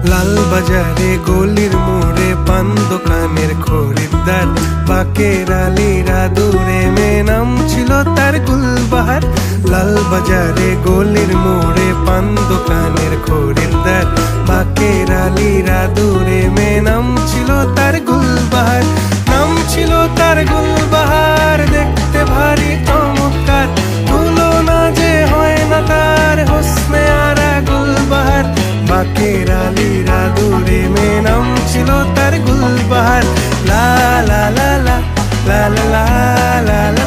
লাল বাজারে গলির মোড়ে পান দোকানের খরিদ্দার, বাকের আলীরা দূরে মেয়ে নাম ছিল তার গুলবাহার। লাল বাজারে গলির মোড়ে পান দোকানের খরিদ্দার, বাকের আলীরা দূরে মেয়ে নাম ছিল তার গুলবাহার। নাম ছিল তার গুলবাহার, দেখতে ভারী চমৎকার, তুলনা যে হয় না তার হোসনে আরা গুলবাহার। বাকের আলীরা দূরে মেয়ে নাম ছিল তার গুলবাহার। লা লা লা লা লা লা লা লা।